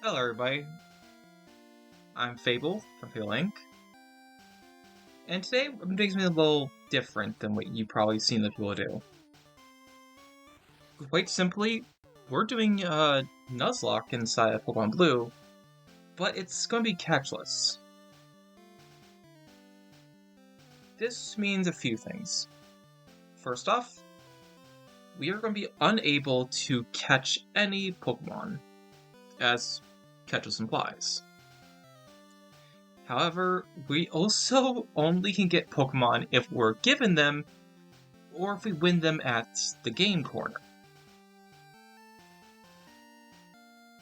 Hello, everybody. I'm Fable from FableInk, and today I'm doing something a little different than what you've probably seen the people do. Quite simply, we're doing Nuzlocke inside of Pokemon Blue, but it's going to be catchless. This means a few things. First off, we are going to be unable to catch any Pokemon, as catchless implies. However, we also only can get Pokemon if we're given them, or if we win them at the game corner.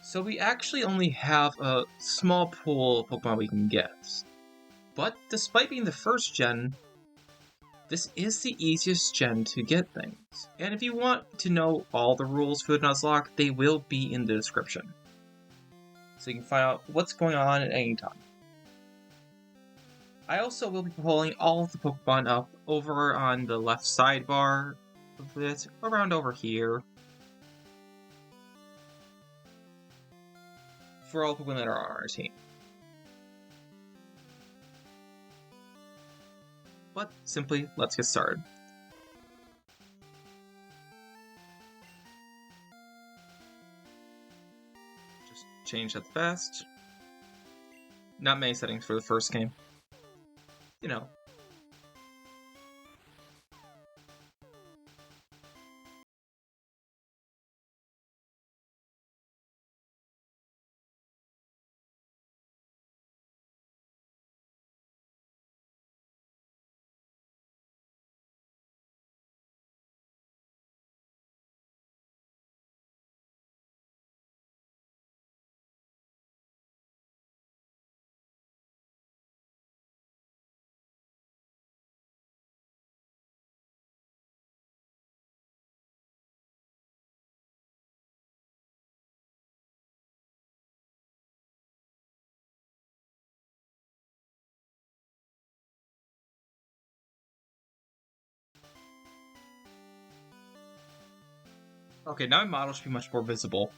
So we actually only have a small pool of Pokemon we can get. But despite being the first gen, this is the easiest gen to get things. And if you want to know all the rules for the Nuzlocke, they will be in the description. So you can find out what's going on at any time. I also will be pulling all of the Pokemon up over on the left sidebar of it, around over here. For all the Pokemon that are on our team. But simply, let's get started. Just change that fast. Not many settings for the first game. You know. Okay, now my model should be much more visible.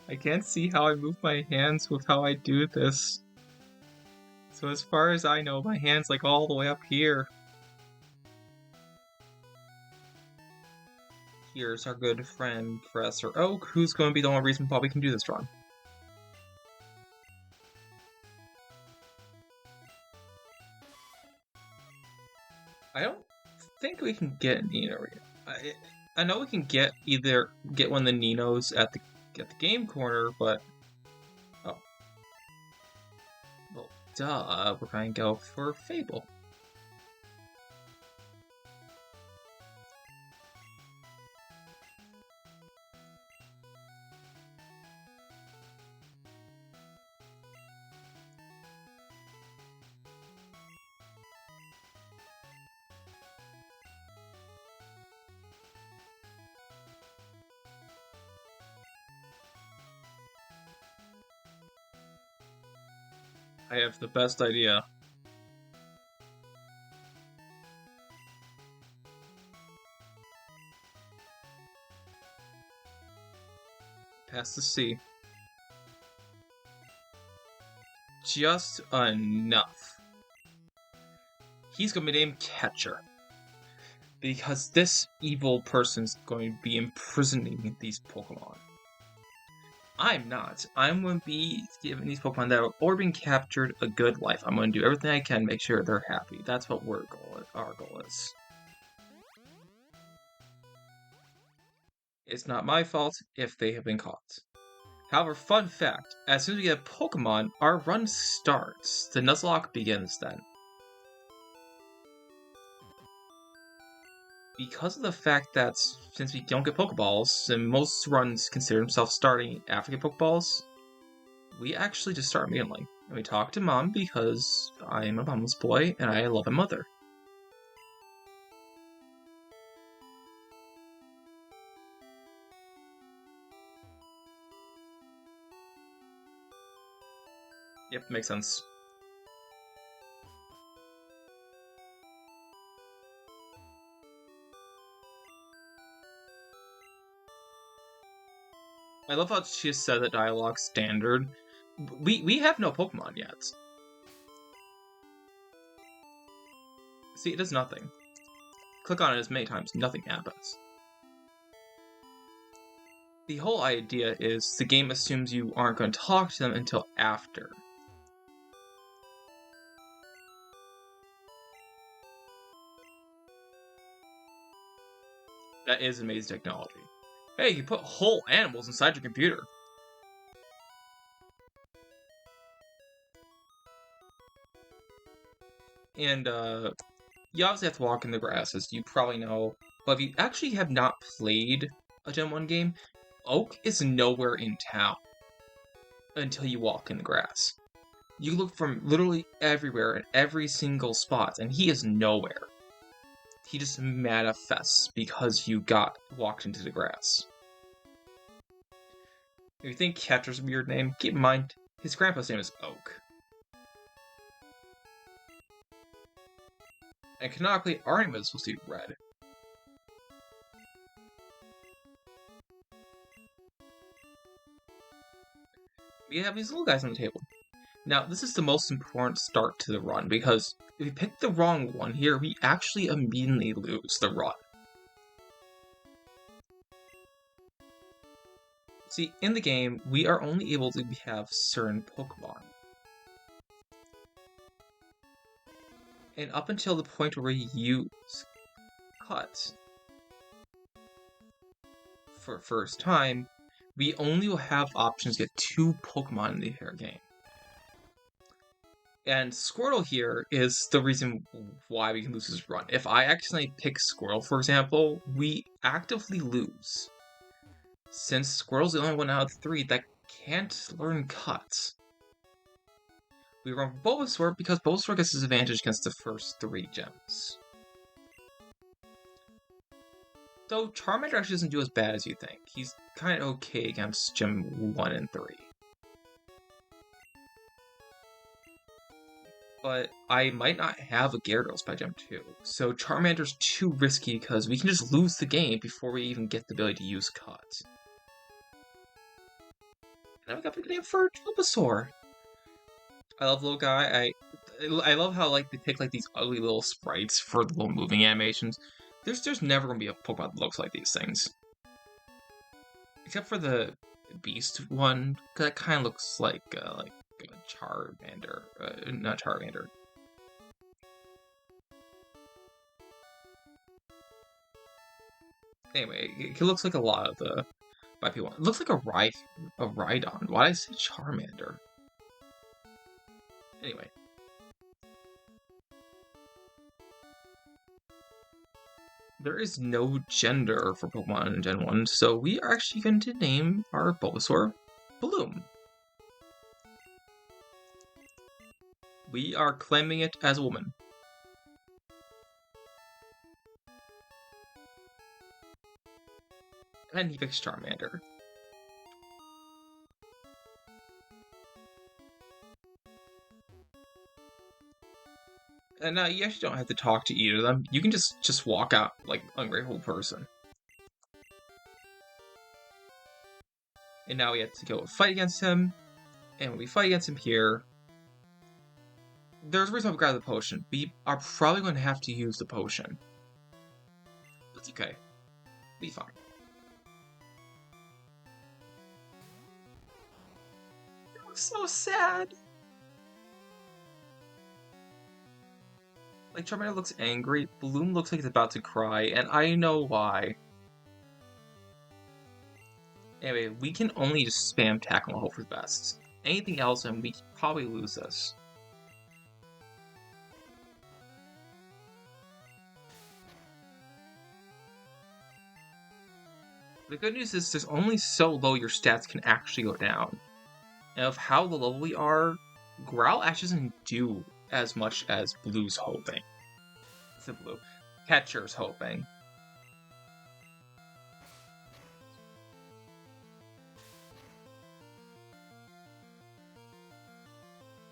I can't see how I move my hands with how I do this. So as far as I know, my hand's like all the way up here. Here's our good friend Professor Oak, who's going to be the only reason why we can do this run. I don't think we can get Nino yet. I know we can get one of the Ninos at the game corner, but oh, well, duh, we're gonna go for Fable. I have the best idea. Past the C. Just enough. He's gonna be named Catcher. Because this evil person's going to be imprisoning these Pokemon. I'm not. I'm going to be giving these Pokemon that are already been captured a good life. I'm going to do everything I can to make sure they're happy. That's what our goal is. It's not my fault if they have been caught. However, fun fact, as soon as we get a Pokemon, our run starts. The Nuzlocke begins then. Because of the fact that since we don't get Pokeballs, and most runs consider themselves starting after we get Pokeballs, we actually just start immediately. And we talk to Mom because I am a mama's boy and I love my mother. Yep, makes sense. I love how she said that dialogue standard. We have no Pokemon yet. See, it does nothing. Click on it as many times, nothing happens. The whole idea is the game assumes you aren't going to talk to them until after. That is amazing technology. Hey, you put whole animals inside your computer. And, you obviously have to walk in the grass, as you probably know. But if you actually have not played a Gen 1 game, Oak is nowhere in town until you walk in the grass. You look from literally everywhere at every single spot, and he is nowhere. He just manifests because you walked into the grass. If you think Catcher's a weird name, keep in mind, his grandpa's name is Oak. And canonically, our name is supposed to be Red. We have these little guys on the table. Now, this is the most important start to the run, because if we pick the wrong one here, we actually immediately lose the run. See, in the game, we are only able to have certain Pokemon. And up until the point where we use Cut for first time, we only will have options to get 2 Pokemon in the entire game. And Squirtle here is the reason why we can lose this run. If I accidentally pick Squirtle, for example, we actively lose. Since Squirtle's the only one out of 3 that can't learn Cut. We run for Bulbasaur because Bulbasaur gets his advantage against the first 3 gems. Though Charmander actually doesn't do as bad as you think. He's kind of okay against Gem 1 and 3. But I might not have a Gyarados by Gem 2, so Charmander's too risky because we can just lose the game before we even get the ability to use Cut. Now we got to pick a name for Bulbasaur. I love little guy. I love how like they pick like these ugly little sprites for the little moving animations. There's never gonna be a Pokemon that looks like these things, except for the Beast one. Cause that kind of looks like a Charmander, not Charmander. Anyway, it looks like a lot of the IP one. It looks like a Rhydon. Why did I say Charmander? Anyway. There is no gender for Pokemon in Gen 1, so we are actually going to name our Bulbasaur Bloom. We are claiming it as a woman. And he picks Charmander. And you actually don't have to talk to either of them. You can just walk out like an ungrateful person. And now we have to go fight against him. And when we fight against him here, there's a reason I've got the potion. We are probably going to have to use the potion. That's okay. Be fine. It looks so sad. Like, Charmander looks angry, Bloom looks like he's about to cry, and I know why. Anyway, we can only just spam tackle and hope for the best. Anything else, and we probably lose this. The good news is there's only so low your stats can actually go down. And of how low we are, Growl actually doesn't do as much as Blue's hoping. It's a Blue. Catcher's hoping.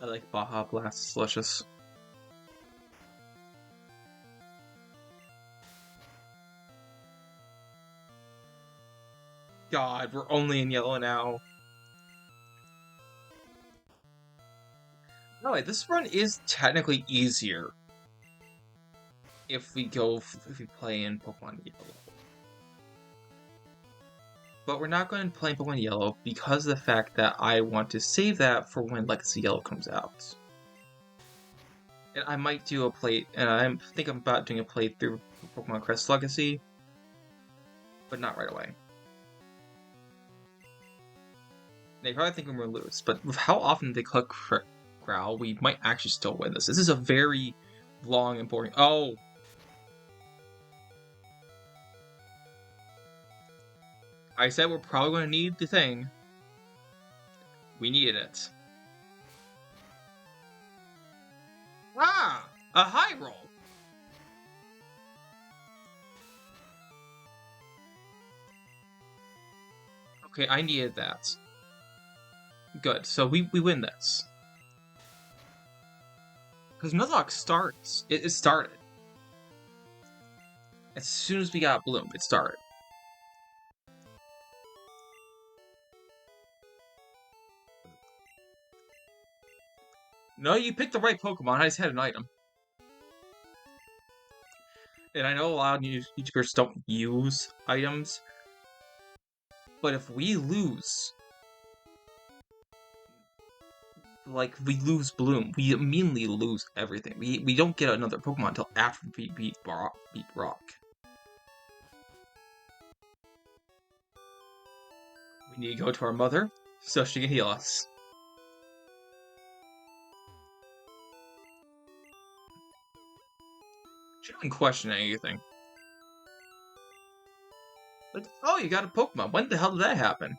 I like Baja Blast, it's delicious. God, we're only in yellow now. No, wait, this run is technically easier if we play in Pokemon Yellow. But we're not going to play in Pokemon Yellow because of the fact that I want to save that for when Legacy Yellow comes out. And I might do a play, and I think I'm about doing a playthrough of Pokemon Crest Legacy, but not right away. They probably think we're going to lose, but with how often they click Growl, we might actually still win this. This is a very long and boring... Oh! I said we're probably going to need the thing. We needed it. Ah! A high roll! Okay, I needed that. Good, so we win this. Because Nuzlocke starts. It started. As soon as we got Bloom, it started. No, you picked the right Pokemon. I just had an item. And I know a lot of YouTubers don't use items. But if we lose... Like, we lose Bloom, we immediately lose everything. We don't get another Pokemon until after we beat Rock. We need to go to our mother, so she can heal us. She doesn't question anything. Like, oh, you got a Pokemon. When the hell did that happen?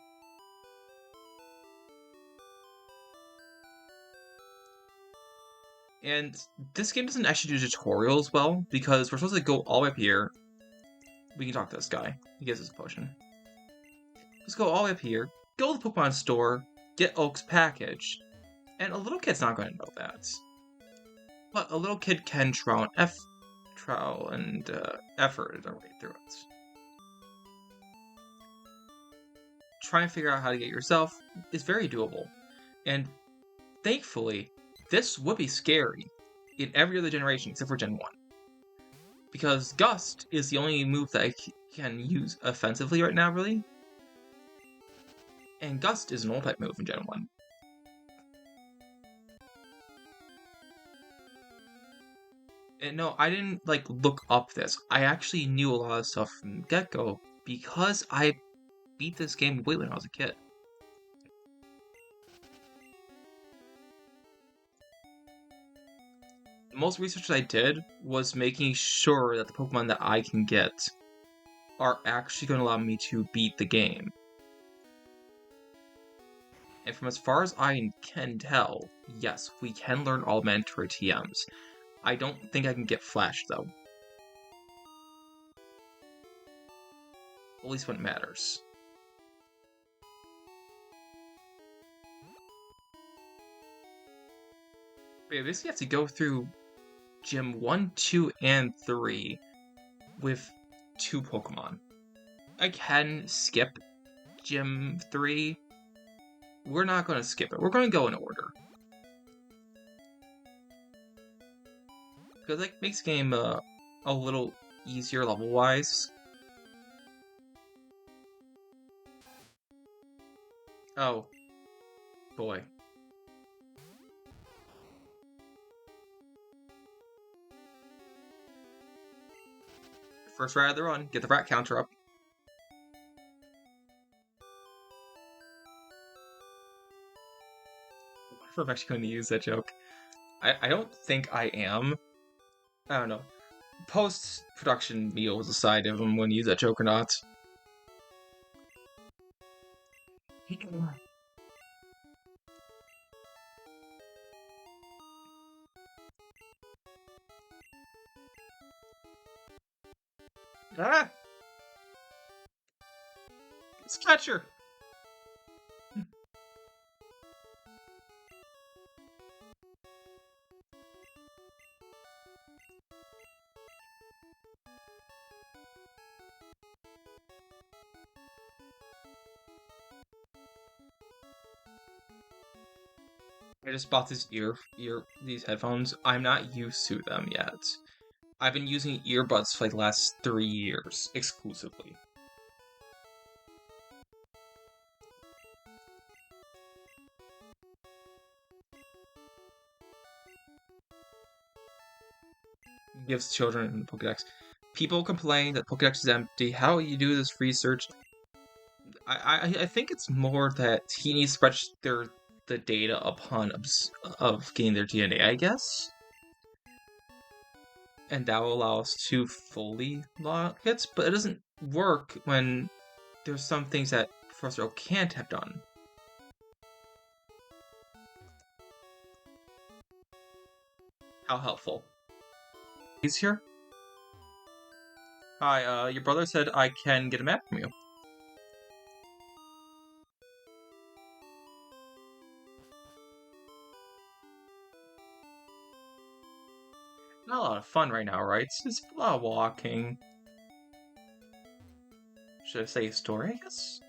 And this game doesn't actually do tutorials well, because we're supposed to go all the way up here. We can talk to this guy. He gives us a potion. Let's go all the way up here, go to the Pokemon store, get Oak's package. And a little kid's not going to know that. But a little kid can trial and effort their way through it. Trying to figure out how to get yourself is very doable. And thankfully, this would be scary in every other generation except for Gen 1. Because Gust is the only move that I can use offensively right now, really. And Gust is an old-type move in Gen 1. And no, I didn't, look up this. I actually knew a lot of stuff from the get-go because I beat this game way when I was a kid. The most research I did was making sure that the Pokemon that I can get are actually going to allow me to beat the game. And from as far as I can tell, yes, we can learn all mandatory TMs. I don't think I can get Flash, though. At least when it matters. But yeah, basically have to go through Gym 1, 2, and 3 with 2 Pokemon. I can skip Gym 3. We're not going to skip it. We're going to go in order. Because it makes the game a little easier level-wise. Oh. Boy. First ride of the run. Get the rat counter up. I wonder if I'm actually going to use that joke. I don't think I am. I don't know. Post-production meals aside if I'm going to use that joke or not. Ah! It's Catcher! I just bought these headphones. I'm not used to them yet. I've been using earbuds for like the last 3 years exclusively. Gives children Pokedex. People complain that Pokedex is empty. How you do this research? I think it's more that he needs to register the data upon of getting their DNA, I guess, and that will allow us to fully log hits. But it doesn't work when there's some things that Professor Oak can't have done. How helpful. He's here. Hi, your brother said I can get a map from you. Not a lot of fun right now, right? It's a lot of walking. Should I say a story, I guess?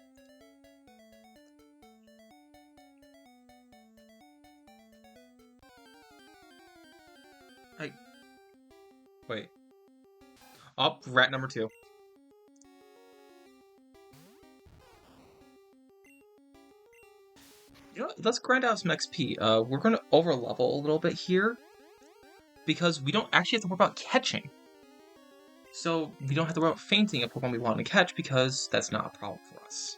Wait. Up, rat number 2. You know what? Let's grind out some XP. We're gonna overlevel a little bit here because we don't actually have to worry about catching. So we don't have to worry about fainting a Pokemon we want to catch because that's not a problem for us.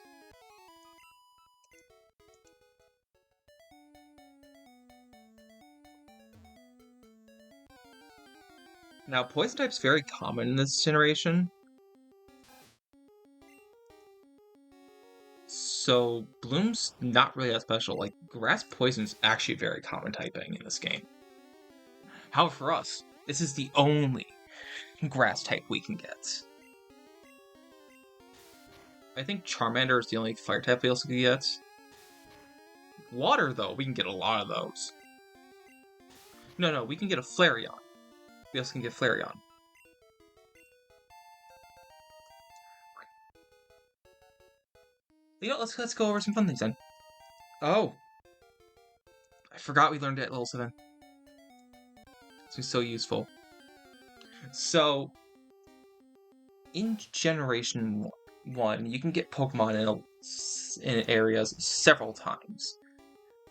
Now, Poison type's very common in this generation. So Bloom's not really that special. Like, Grass Poison's actually very common typing in this game. However, for us, this is the only grass type we can get. I think Charmander is the only fire type we also can get. Water, though, we can get a lot of those. No, we can get a Flareon. We also can get Flareon. You know, let's go over some fun things then. Oh! I forgot we learned it at level 7. It's so useful. So, in Generation 1, you can get Pokemon in areas several times.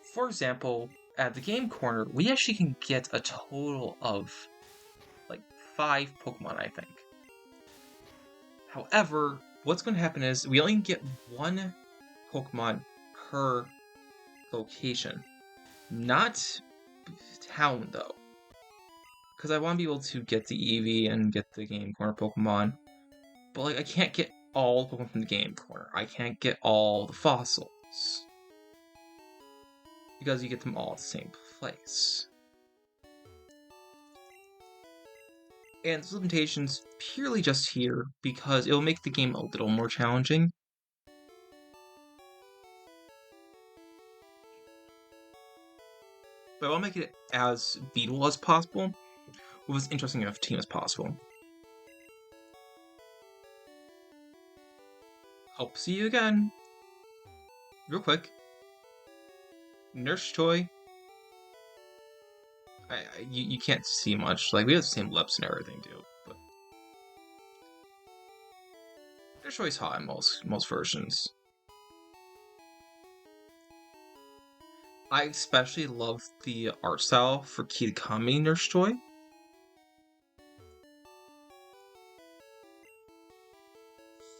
For example, at the game corner, we actually can get a total of, like, 5 Pokemon, I think. However, what's going to happen is we only get 1 Pokemon per location. Not town, though. Because I want to be able to get the Eevee and get the game corner Pokemon. But, like, I can't get all the Pokemon from the game corner. I can't get all the fossils. Because you get them all at the same place. And this limitation's purely just here because it will make the game a little more challenging. But I want to make it as beatable as possible, with as interesting enough team as possible. Hope to see you again. Real quick. Nurse Toy. You can't see much. Like, we have the same lips and everything, too. But Nurse Toy's hot in most versions. I especially love the art style for Kitakami Nurse Toy.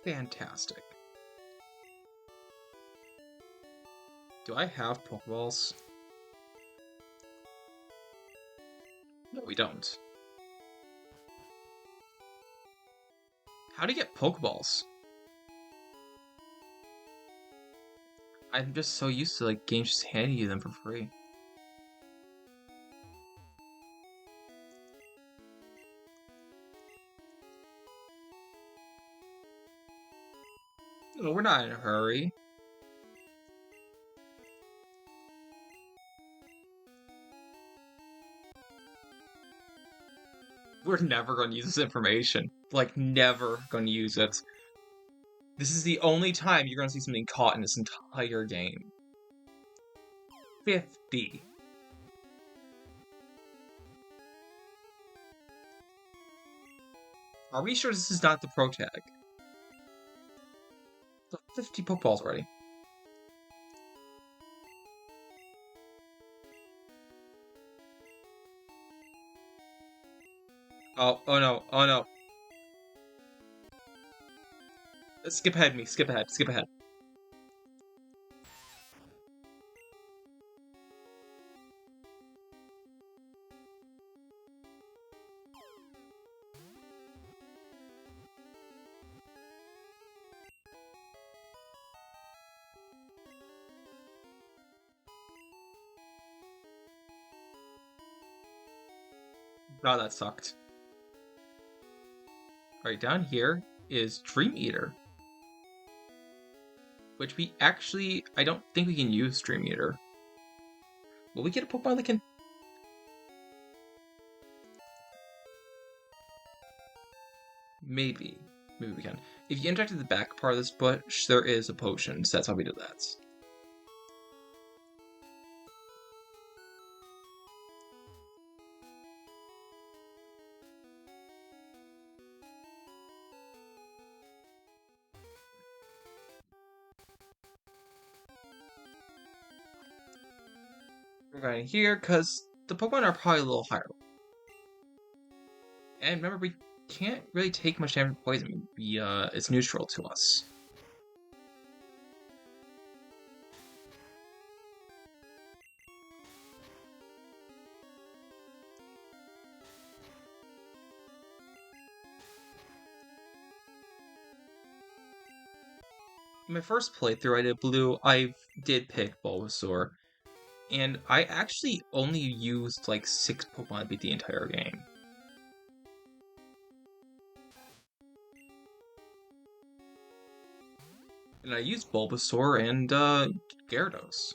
Fantastic. Do I have Pokeballs? No, we don't. How do you get Pokeballs? I'm just so used to, like, games just handing you them for free. No, we're not in a hurry. We're never going to use this information. Like, never going to use it. This is the only time you're going to see something caught in this entire game. 50. Are we sure this is not the pro tag? The 50 Pokeballs already. Oh no, oh no. Skip ahead me, skip ahead, skip ahead. God, that sucked. Alright, down here is Dream Eater. Which we actually, I don't think we can use Dream Eater. Will we get a Pokemon that can... Maybe. Maybe we can. If you interact with the back part of this bush, there is a potion, so that's how we do that. We're going here, because the Pokemon are probably a little higher. And remember, we can't really take much damage from poison. It's neutral to us. In my first playthrough I did Blue, I did pick Bulbasaur. And I actually only used like 6 Pokemon to beat the entire game. And I used Bulbasaur and Gyarados.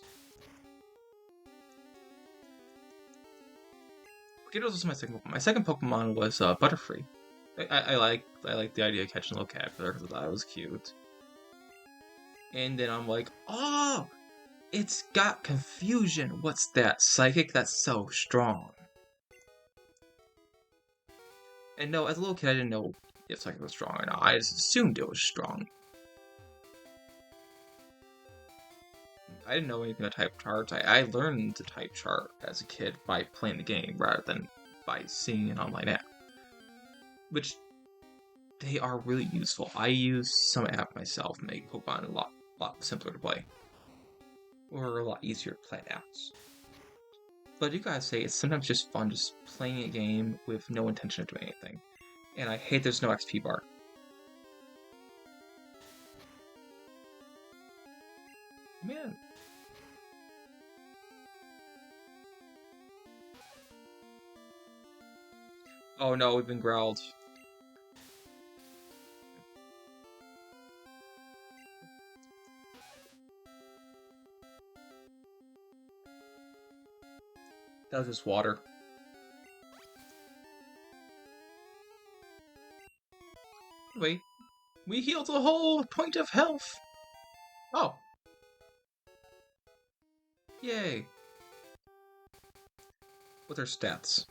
Gyarados was my second Pokemon. My second Pokemon was Butterfree. I like the idea of catching a little caterpillar because I thought it was cute. And then I'm like, oh, it's got confusion. What's that? Psychic? That's so strong. And no, as a little kid, I didn't know if Psychic was strong or not. I just assumed it was strong. I didn't know anything about type charts. I learned the type chart as a kid by playing the game rather than by seeing an online app. Which, they are really useful. I use some app myself to make Pokemon a lot simpler to play. Or a lot easier to play apps. But I do gotta say, it's sometimes just fun just playing a game with no intention of doing anything. And I hate there's no XP bar. Man. Oh no, we've been growled. That was just water. Wait, we healed a whole point of health! Oh. Yay. What are stats?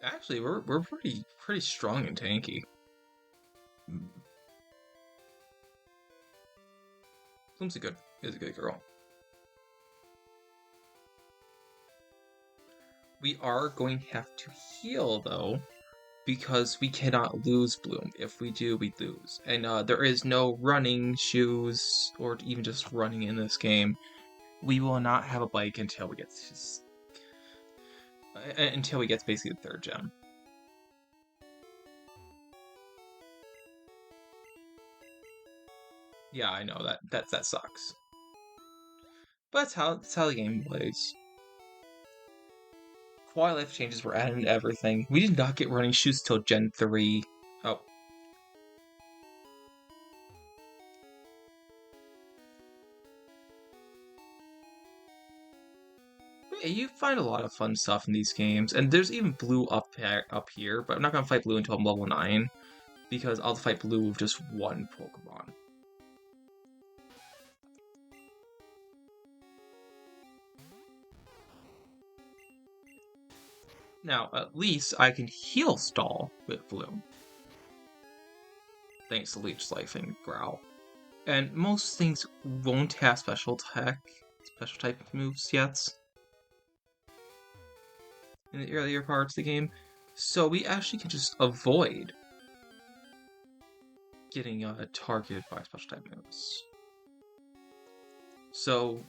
Actually, we're pretty strong and tanky. Bloom's is a good girl. We are going to have to heal though, because we cannot lose Bloom. If we do, we lose. And there is no running shoes or even just running in this game. We will not have a bike until we get basically the 3rd gem. Yeah, I know that sucks. But that's how the game plays. Quality life changes were added to everything. We did not get running shoes till Gen 3. Oh. Yeah, you find a lot of fun stuff in these games, and there's even Blue up here, but I'm not gonna fight Blue until I'm level 9, because I'll fight Blue with just one Pokemon. Now, at least I can heal stall with Bloom. Thanks to Leech Life and Growl. And most things won't have special type moves yet in the earlier parts of the game. So we actually can just avoid getting targeted by special type moves. So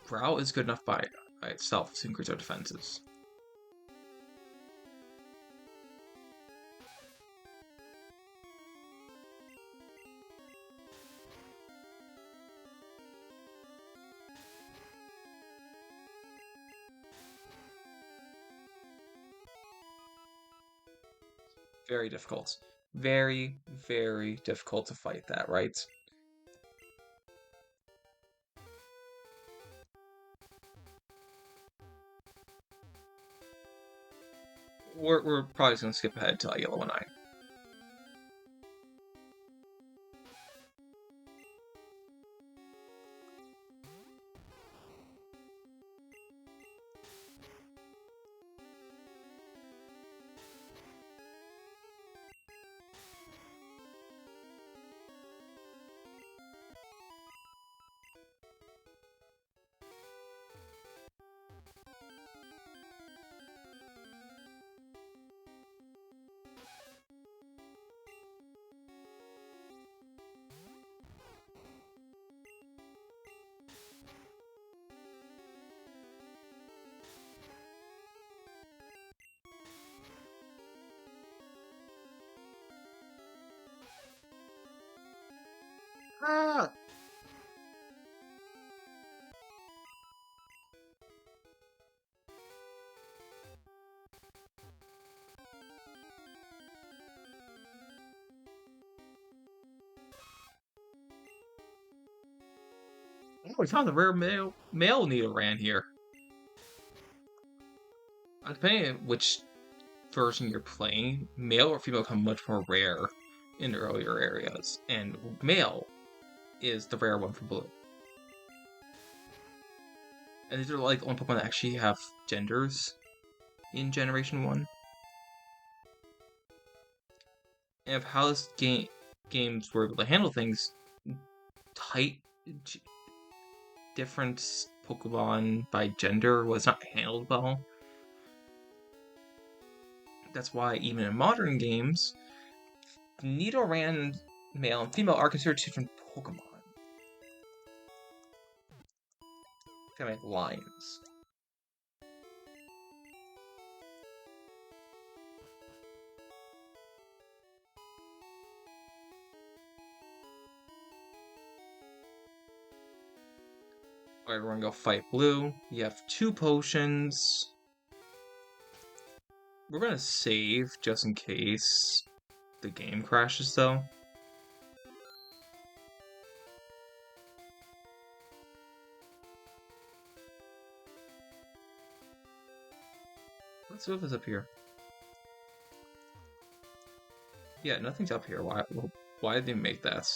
Growl is good enough by itself to increase our defenses. Very difficult. Very, very difficult to fight that, right? We're probably just gonna skip ahead to Yellow and I. Ah! Oh, we found the rare male Nidoran here. Depending on which version you're playing, male or female become much more rare in the earlier areas, and male is the rare one for Blue. And these are like only Pokemon that actually have genders in Generation 1. And of how this games were able to handle things, tight different Pokemon by gender was not handled well. That's why even in modern games, Nidoran male and female are considered two different Pokemon. Kind of like lines. Alright, we're gonna go fight Blue. You have 2 potions. We're gonna save just in case the game crashes, though. Let's see what's up here. Yeah, nothing's up here. Why did they make that?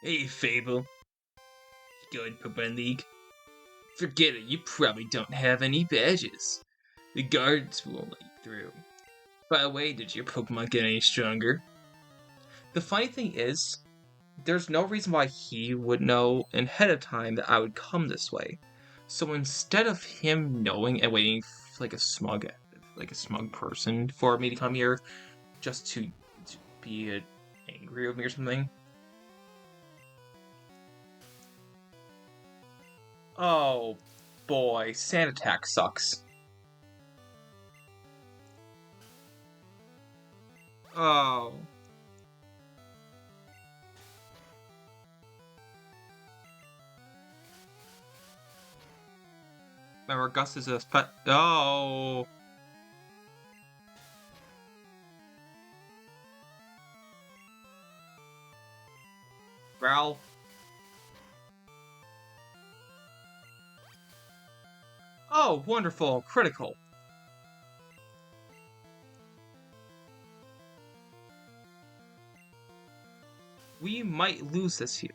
Hey, Fable. Good Pokemon League. Forget it, you probably don't have any badges. The guards won't let you through. By the way, did your Pokemon get any stronger? The funny thing is, there's no reason why he would know ahead of time that I would come this way. So instead of him knowing and waiting like a smug person for me to come here, just to be angry with me or something. Oh boy, Sand Attack sucks. Oh. Remember, Gus is a pet. Oh. Growl. Oh, wonderful. Critical. We might lose this here.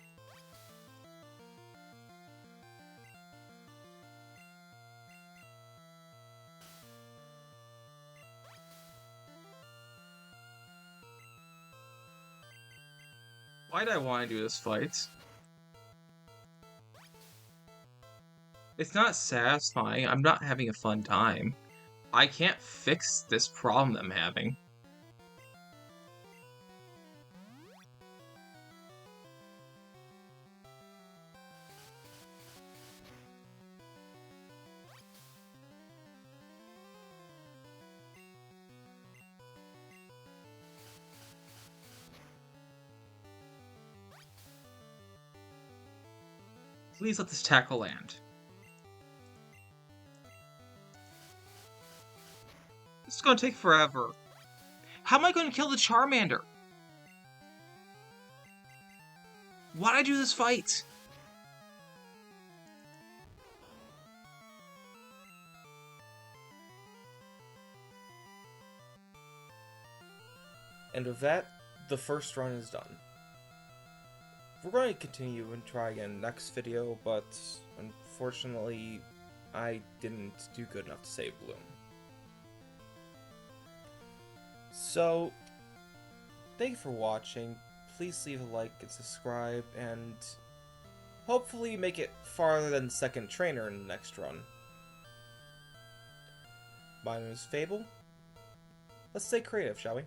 Why do I want to do this fight? It's not satisfying. I'm not having a fun time. I can't fix this problem I'm having. Please let this tackle land. This is gonna take forever. How am I gonna kill the Charmander? Why'd I do this fight? And with that, the first run is done. We're going to continue and try again next video, but unfortunately, I didn't do good enough to save Bloom. So, thank you for watching. Please leave a like and subscribe, and hopefully make it farther than second trainer in the next run. My name is Fable. Let's stay creative, shall we?